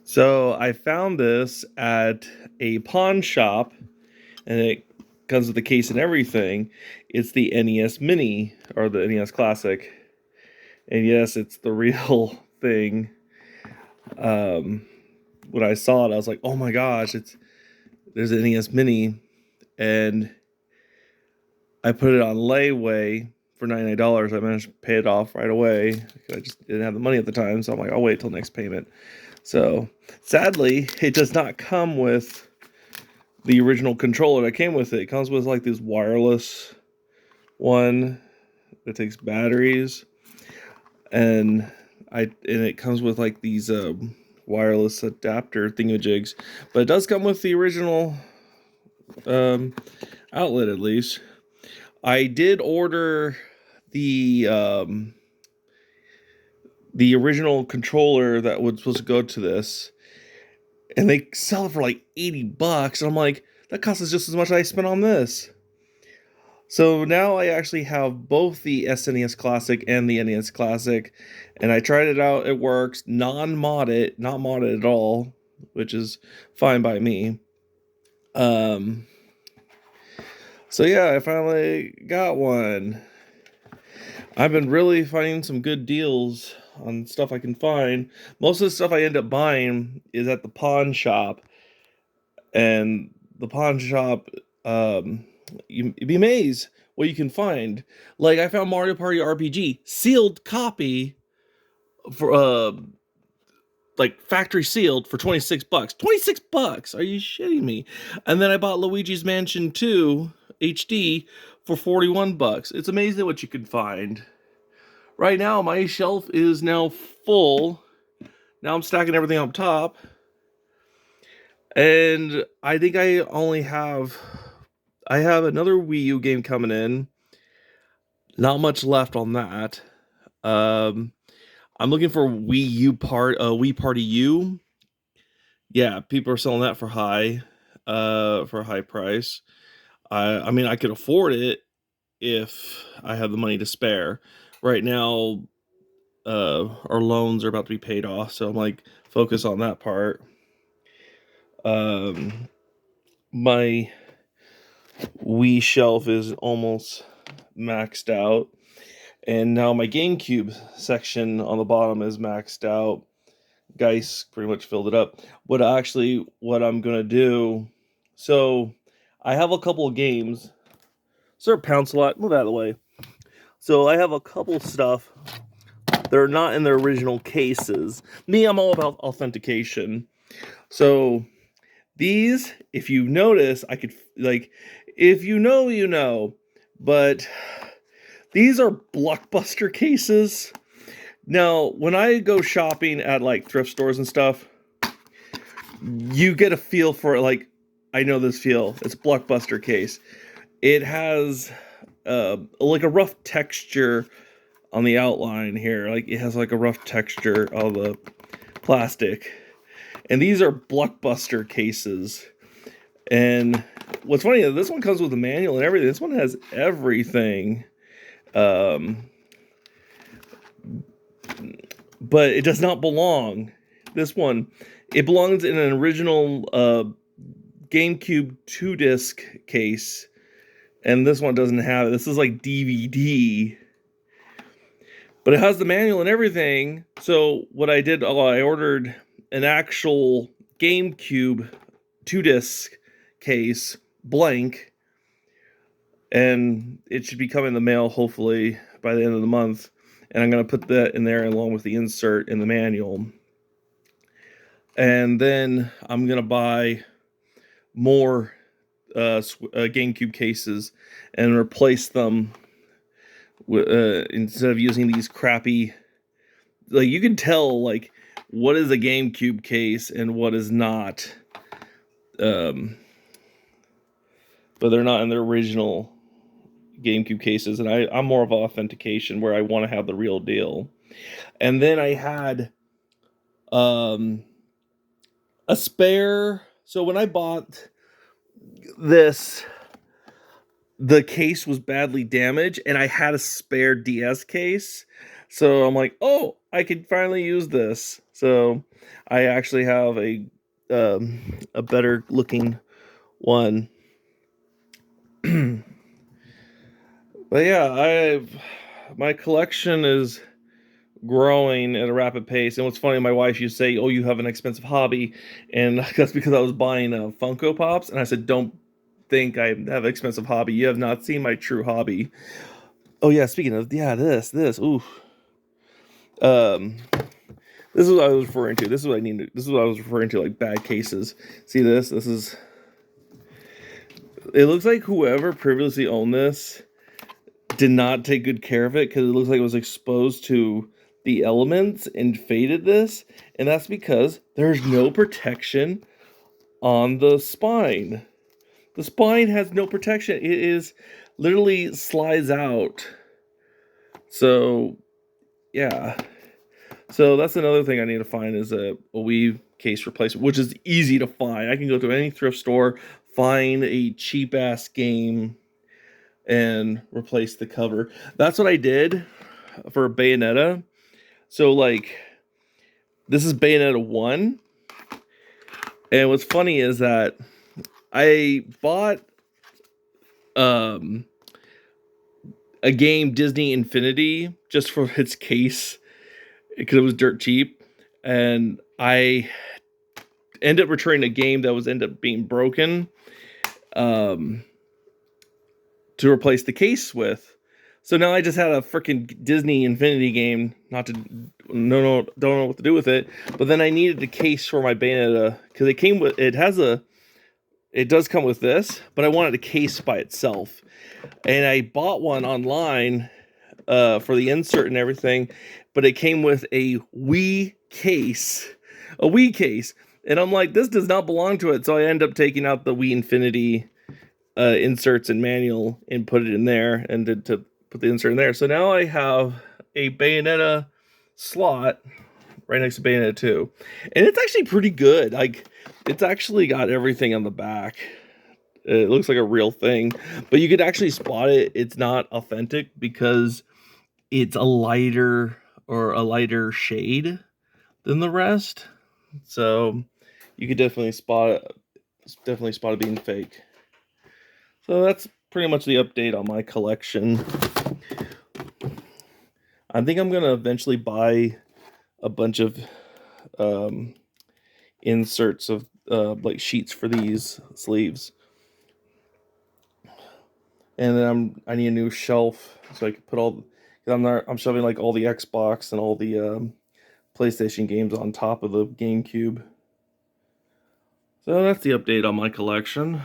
So I found this at a pawn shop, and it comes with the case and everything. It's the NES Mini or the NES Classic, and yes, it's the real thing. Um, when I saw it, I was like, "Oh my gosh, it's there's an NES Mini," and I put it on layaway for $99. I managed to pay it off right away. I just didn't have the money at the time, so I'm like, "I'll wait till next payment." So sadly, it does not come with the original controller that came with it. It comes with like this wireless one that takes batteries, and it comes with like these wireless adapter thingamajigs. But it does come with the original um, outlet at least. I did order the um, the original controller that was supposed to go to this, and they sell it for like $80. And I'm like, that costs us just as much as I spent on this. So now I actually have both the SNES Classic and the NES Classic, and I tried it out. It works non-modded, not modded at all, which is fine by me. Um, so yeah, I finally got one. I've been really finding some good deals on stuff I can find. Most of the stuff I end up buying is at the pawn shop, and the pawn shop, you'd be amazed what you can find. Like I found Mario Party RPG sealed copy for like factory sealed for $26. $26? Are you shitting me? And then I bought Luigi's Mansion 2 HD for $41. It's amazing what you can find. Right now my shelf is now full. Now I'm stacking everything up top. And I think I have another Wii U game coming in. Not much left on that. Um, I'm looking for Wii Party U. Yeah, people are selling that for a high price. I mean, I could afford it if I have the money to spare. Right now, our loans are about to be paid off, so I'm like focus on that part. Um, my Wii shelf is almost maxed out. And now my GameCube section on the bottom is maxed out. Geist pretty much filled it up. What I'm gonna do, so I have a couple of games. Sir Pounce a lot, move out of the way. So I have a couple stuff. They're not in their original cases. Me, I'm all about authentication. So these, if you notice, I could like, if you know, you know. But these are Blockbuster cases. Now, when I go shopping at like thrift stores and stuff, you get a feel for it. Like, I know this feel. It's a Blockbuster case. It has like a rough texture on the outline here. Like, it has like a rough texture of the plastic. And these are Blockbuster cases. And what's funny is this one comes with a manual and everything. This one has everything. Um, but it does not belong. This one, it belongs in an original GameCube 2-disc case, and this one doesn't have it. This is like DVD, but it has the manual and everything. So what I did, I ordered an actual GameCube 2-disc case, blank, and it should be coming in the mail hopefully by the end of the month. And I'm going to put that in there along with the insert in the manual. And then I'm going to buy more GameCube cases and replace them with, instead of using these crappy. Like, you can tell like what is a GameCube case and what is not. But they're not in their original GameCube cases, and I'm more of authentication where I want to have the real deal. And then I had um, a spare. So when I bought this, the case was badly damaged, and I had a spare DS case. So I'm like, oh, I could finally use this. So I actually have a better looking one. But yeah, my collection is growing at a rapid pace. And what's funny, my wife used to say, "Oh, you have an expensive hobby," and that's because I was buying Funko Pops, and I said, "Don't think I have an expensive hobby. You have not seen my true hobby." Oh yeah, speaking of, yeah, this, ooh, um, this is what I was referring to. This is what I needed. This is what I was referring to, like bad cases. See this? This is. It looks like whoever previously owned this did not take good care of it because it looks like it was exposed to the elements and faded this, and that's because there's no protection on the spine. The spine has no protection. It is literally slides out. So yeah. So that's another thing I need to find is a weave case replacement, which is easy to find. I can go to any thrift store, find a cheap ass game, and replace the cover. That's what I did for Bayonetta. So like this is Bayonetta 1. And what's funny is that I bought um a game, Disney Infinity, just for its case because it was dirt cheap, and I ended up returning a game that was ended up being broken um to replace the case with. So now I just had a freaking Disney Infinity game, not to don't know what to do with it. But then I needed the case for my Bayonetta because it does come with this, but I wanted a case by itself, and I bought one online for the insert and everything, but it came with a Wii case, and I'm like, this does not belong to it. So I end up taking out the Wii Infinity inserts and manual and put it in there, and to put the insert in there. So now I have a Bayonetta slot right next to Bayonetta 2, and it's actually pretty good. Like, it's actually got everything on the back. It looks like a real thing, but you could actually spot it. It's not authentic because it's a lighter shade than the rest. So you could definitely spot it being fake. So that's pretty much the update on my collection. I think I'm gonna eventually buy a bunch of inserts of like sheets for these sleeves, and then I need a new shelf so I can put all. I'm shoving like all the Xbox and all the PlayStation games on top of the GameCube. So that's the update on my collection.